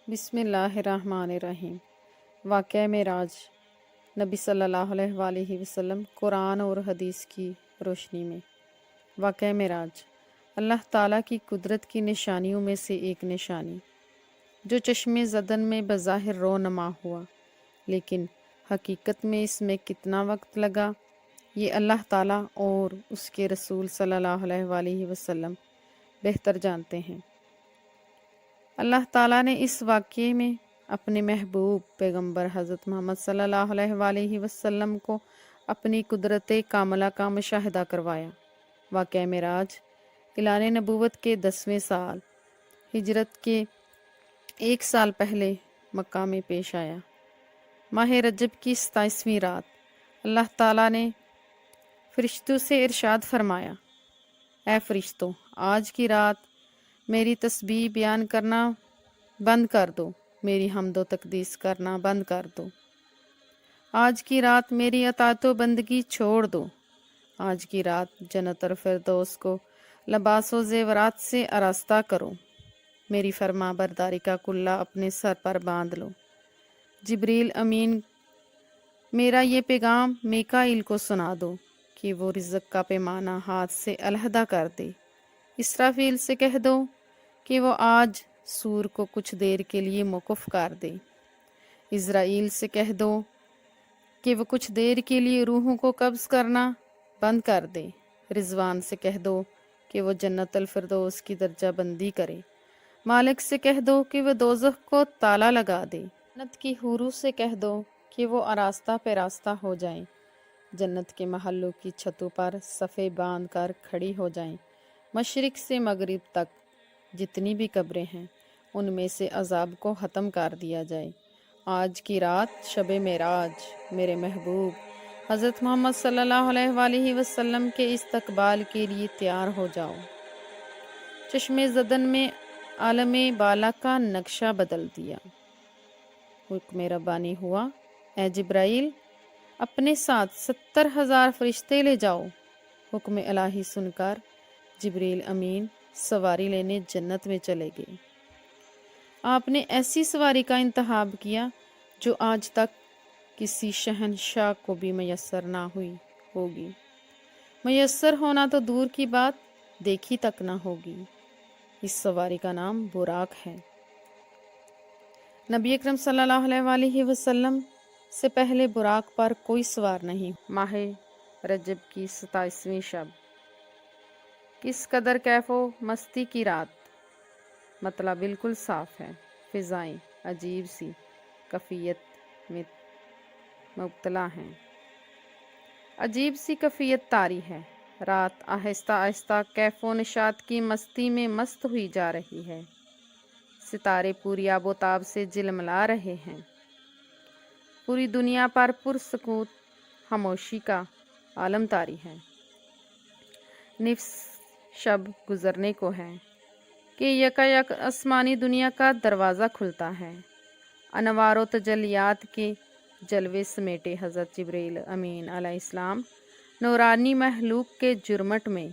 بسم اللہ الرحمن الرحیم۔ واقعہ معراج۔ نبی صلی اللہ علیہ وآلہ وسلم قرآن اور حدیث کی روشنی میں۔ واقعہ معراج اللہ تعالیٰ کی قدرت کی نشانیوں میں سے ایک نشانی، جو چشم زدن میں بظاہر رونما ہوا، لیکن حقیقت میں اس میں کتنا وقت لگا، یہ اللہ تعالیٰ اور اس کے رسول صلی اللہ علیہ وآلہ وسلم بہتر جانتے ہیں۔ اللہ تعالیٰ نے اس واقعے میں اپنے محبوب پیغمبر حضرت محمد صلی اللہ علیہ وآلہ وسلم کو اپنی قدرت کاملہ کا مشاہدہ کروایا۔ واقعہ معراج اعلان نبوت کے 10ویں سال، ہجرت کے 1 سال پہلے مکہ میں پیش آیا۔ ماہ رجب کی 27ویں رات اللہ تعالیٰ نے فرشتوں سے ارشاد فرمایا: اے فرشتوں، آج کی رات میری تسبیح بیان کرنا بند کر دو، میری حمد و تقدیس کرنا بند کر دو۔ آج کی رات میری اطاعت و بندگی چھوڑ دو۔ آج کی رات جنت اور فردوس کو لباس و زیورات سے آراستہ کرو۔ میری فرما برداری کا کلہ اپنے سر پر باندھ لو۔ جبریل امین، میرا یہ پیغام میکائیل کو سنا دو کہ وہ رزق کا پیمانہ ہاتھ سے علیحدہ کر دے۔ اسرافیل سے کہہ دو کہ وہ آج سور کو کچھ دیر کے لیے موقوف کر دے۔ اسرائیل سے کہہ دو کہ وہ کچھ دیر کے لیے روحوں کو قبض کرنا بند کر دے۔ رضوان سے کہہ دو کہ وہ جنت الفردوس کی درجہ بندی کرے۔ مالک سے کہہ دو کہ وہ دوزخ کو تالا لگا دے۔ جنت کی حوروں سے کہہ دو کہ وہ آراستہ پیراستہ ہو جائیں۔ جنت کے محلوں کی چھتوں پر صفیں باندھ کر کھڑی ہو جائیں۔ مشرق سے مغرب تک جتنی بھی قبریں ہیں، ان میں سے عذاب کو ختم کر دیا جائے۔ آج کی رات شب معراج، میرے محبوب حضرت محمد صلی اللہ علیہ وآلہ وسلم کے استقبال کے لیے تیار ہو جاؤ۔ چشم زدن میں عالم بالا کا نقشہ بدل دیا۔ حکم ربانی ہوا: اے جبرائیل، اپنے ساتھ 70,000 فرشتے لے جاؤ۔ حکم الہی سن کر جبریل امین سواری لینے جنت میں چلے گئے۔ آپ نے ایسی سواری کا انتخاب کیا جو آج تک کسی شہنشاہ کو بھی میسر نہ ہوئی ہوگی۔ میسر ہونا تو دور کی بات، دیکھی تک نہ ہوگی۔ اس سواری کا نام براق ہے۔ نبی اکرم صلی اللہ علیہ وآلہ وسلم سے پہلے براق پر کوئی سوار نہیں۔ ماہ رجب کی 27ویں شب، کس قدر کیف و مستی کی رات۔ مطلع بالکل صاف ہے، فضائیں عجیب سی کیفیت میں مبتلا ہیں، عجیب سی کیفیت طاری ہے۔ رات آہستہ آہستہ کیف و نشاط کی مستی میں مست ہوئی جا رہی ہے۔ ستارے پوری آب و تاب سے جلملا رہے ہیں۔ پوری دنیا پر پرسکوت خاموشی کا عالم طاری ہے۔ نصف شب گزرنے کو ہے کہ یکایک آسمانی دنیا کا دروازہ کھلتا ہے۔ انوار و تجلیات کے جلوے سمیٹے حضرت جبریل امین علیہ السلام نورانی مخلوق کے جرمٹ میں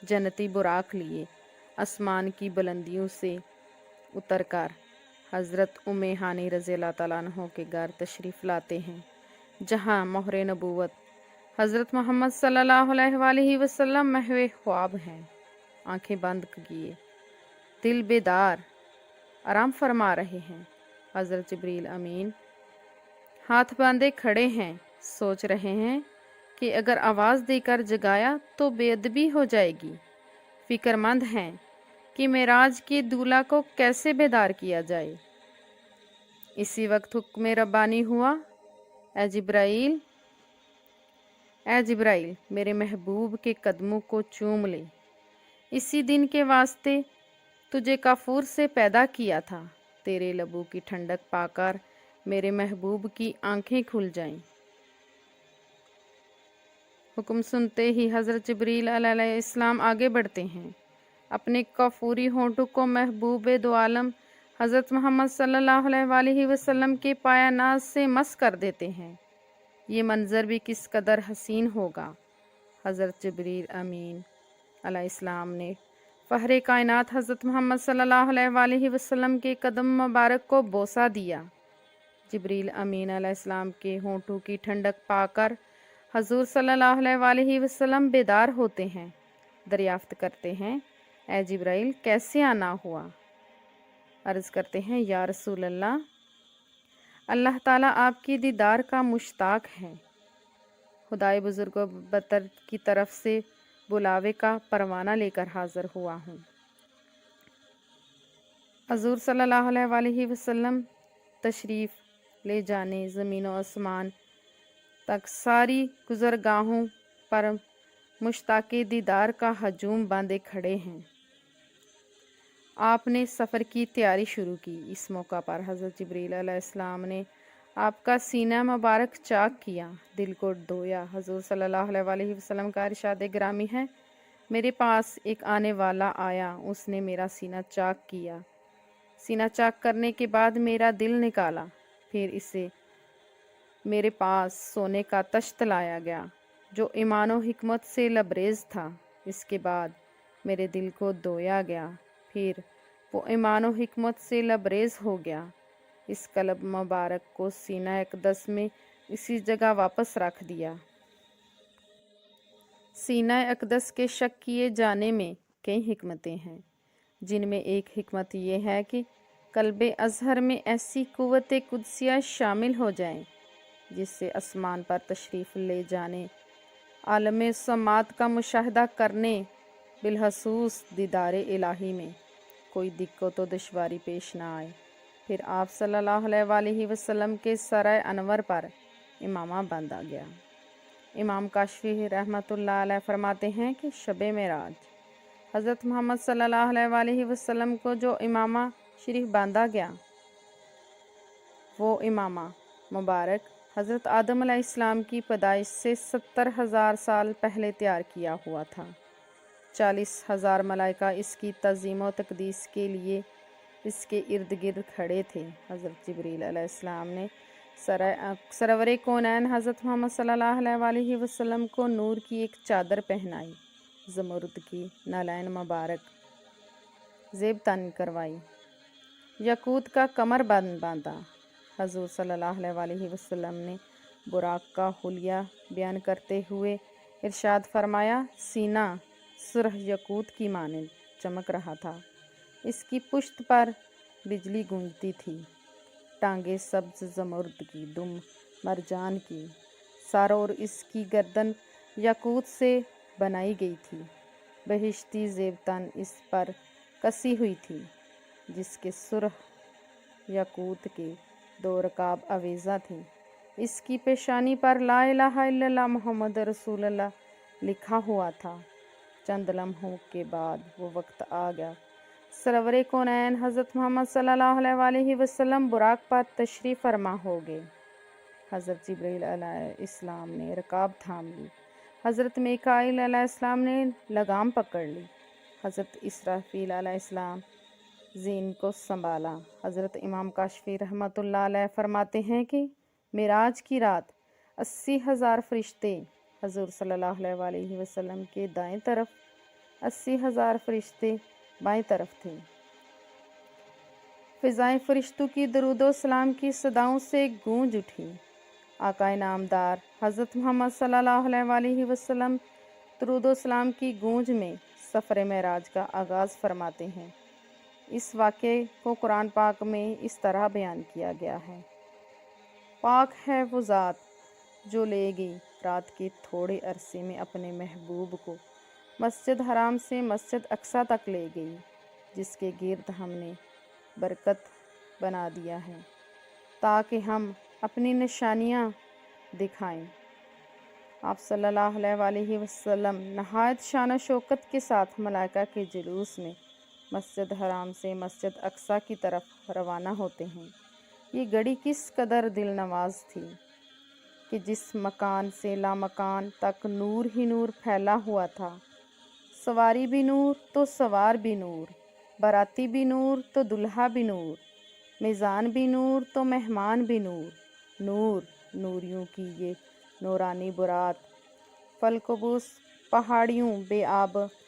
جنتی براق لیے آسمان کی بلندیوں سے اتر کر حضرت ام ہانی رضی اللہ تعالیٰ عنہ کے گھر تشریف لاتے ہیں، جہاں مہر نبوت حضرت محمد صلی اللہ علیہ وآلہ وسلم محو خواب ہیں۔ آنکھیں بند کیے، دل بیدار، آرام فرما رہے ہیں۔ حضرت جبریل امین ہاتھ باندھے کھڑے ہیں، سوچ رہے ہیں کہ اگر آواز دے کر جگایا تو بے ادبی ہو جائے گی۔ فکر مند ہیں کہ معراج کے دولہا کو کیسے بیدار کیا جائے۔ اسی وقت حکم ربانی ہوا: اے جبرائیل، اے جبرائیل، میرے محبوب کے قدموں کو چوم لے۔ اسی دن کے واسطے تجھے کافور سے پیدا کیا تھا۔ تیرے لبوں کی ٹھنڈک پا کر میرے محبوب کی آنکھیں کھل جائیں۔ حکم سنتے ہی حضرت جبریل علیہ السلام آگے بڑھتے ہیں، اپنے کافوری ہونٹوں کو محبوب دو عالم حضرت محمد صلی اللہ علیہ وآلہ وسلم کے پایا ناز سے مس کر دیتے ہیں۔ یہ منظر بھی کس قدر حسین ہوگا۔ حضرت جبریل امین علیہ السلام نے فہر کائنات حضرت محمد صلی اللہ علیہ وآلہ وسلم کے قدم مبارک کو بوسہ دیا۔ جبریل امین علیہ السلام کے ہونٹوں کی ٹھنڈک پا کر حضور صلی اللہ علیہ وآلہ وسلم بیدار ہوتے ہیں، دریافت کرتے ہیں، اے جبرائیل کیسے آنا ہوا؟ عرض کرتے ہیں، یا رسول اللہ تعالیٰ آپ کی دیدار کا مشتاق ہے، خدائے بزرگ و برتر کی طرف سے بلاوے کا پروانہ لے کر حاضر ہوا ہوں۔ حضور صلی اللہ علیہ وآلہ وسلم تشریف لے جانے زمین و آسمان تک ساری گزرگاہوں پر مشتاق دیدار کا ہجوم باندھے کھڑے ہیں۔ آپ نے سفر کی تیاری شروع کی۔ اس موقع پر حضرت جبریل علیہ السلام نے آپ کا سینہ مبارک چاک کیا، دل کو دھویا۔ حضور صلی اللہ علیہ وآلہ وسلم کا ارشاد گرامی ہے، میرے پاس ایک آنے والا آیا، اس نے میرا سینہ چاک کیا، سینہ چاک کرنے کے بعد میرا دل نکالا، پھر اسے میرے پاس سونے کا تشت لایا گیا جو ایمان و حکمت سے لبریز تھا۔ اس کے بعد میرے دل کو دھویا گیا، پھر وہ ایمان و حکمت سے لبریز ہو گیا۔ اس قلب مبارک کو سینہ اقدس میں اسی جگہ واپس رکھ دیا۔ سینہ اقدس کے شک کیے جانے میں کئی حکمتیں ہیں، جن میں ایک حکمت یہ ہے کہ قلب اظہر میں ایسی قوت قدسیہ شامل ہو جائیں جس سے آسمان پر تشریف لے جانے، عالم سماعت کا مشاہدہ کرنے، بالخصوص دیدار الہی میں کوئی دقت و دشواری پیش نہ آئے۔ پھر آپ صلی اللہ علیہ وآلہ وسلم کے سرائے انور پر امامہ باندھا گیا۔ امام کاشفی رحمۃ اللہ علیہ فرماتے ہیں کہ شب معراج حضرت محمد صلی اللہ علیہ وآلہ وسلم کو جو امامہ شریف باندھا گیا، وہ امامہ مبارک حضرت آدم علیہ السلام کی پیدائش سے 70,000 سال پہلے تیار کیا ہوا تھا۔ 40,000 ملائکہ اس کی تعظیم و تقدیس کے لیے اس کے ارد گرد کھڑے تھے۔ حضرت جبریل علیہ السلام نے سرور کونین حضرت محمد صلی اللہ علیہ وآلہ وسلم کو نور کی ایک چادر پہنائی، زمرد کی نالین مبارک زیب تن کروائی، یاقوت کا کمر بند باندھا۔ حضور صلی اللہ علیہ وآلہ وسلم نے براق کا حلیہ بیان کرتے ہوئے ارشاد فرمایا، سینہ سرخ یاقوت کی مانند چمک رہا تھا، اس کی پشت پر بجلی گونجتی تھی، ٹانگیں سبز زمرد کی، دم مرجان کی، سر اور اس کی گردن یاقوت سے بنائی گئی تھی، بہشتی زیب تن اس پر کسی ہوئی تھی جس کے سرخ یاقوت کے 2 رکاب آویزاں تھیں۔ اس کی پیشانی پر لا الہ الا اللہ محمد رسول اللہ لکھا ہوا تھا۔ چند لمحوں کے بعد وہ وقت آ گیا، سرور کونین حضرت محمد صلی اللہ علیہ وآلہ وسلم براق پر تشریف فرما ہو گئے۔ حضرت جبریل علیہ السلام نے رکاب تھام لی، حضرت میکائیل علیہ السلام نے لگام پکڑ لی، حضرت اسرافیل علیہ السلام زین کو سنبھالا۔ حضرت امام کاشفی رحمۃ اللہ علیہ فرماتے ہیں کہ معراج کی رات 80,000 فرشتے حضور صلی اللہ علیہ وآلہ وسلم کے دائیں طرف، 80,000 فرشتے بائیں طرف تھے۔ فضائیں فرشتوں کی درود و سلام کی صداؤں سے گونج اٹھی۔ آقا نامدار حضرت محمد صلی اللہ علیہ وآلہ وسلم درود و سلام کی گونج میں سفر معراج کا آغاز فرماتے ہیں۔ اس واقعے کو قرآن پاک میں اس طرح بیان کیا گیا ہے، پاک ہے وہ ذات جو لے گئی رات کے تھوڑے عرصے میں اپنے محبوب کو مسجد حرام سے مسجد اقصیٰ تک لے گئی، جس کے گرد ہم نے برکت بنا دیا ہے تاکہ ہم اپنی نشانیاں دکھائیں۔ آپ صلی اللہ علیہ وآلہ وسلم نہایت شان و شوکت کے ساتھ ملائکہ کے جلوس میں مسجد حرام سے مسجد اقصیٰ کی طرف روانہ ہوتے ہیں۔ یہ گھڑی کس قدر دل نواز تھی کہ جس مکان سے لامکان تک نور ہی نور پھیلا ہوا تھا، سواری بھی نور تو سوار بھی نور، باراتی بھی نور تو دلہا بھی نور، میزان بھی نور تو مہمان بھی نور، نور نوریوں کی یہ نورانی برات، فلک و بوس پہاڑیوں بے آب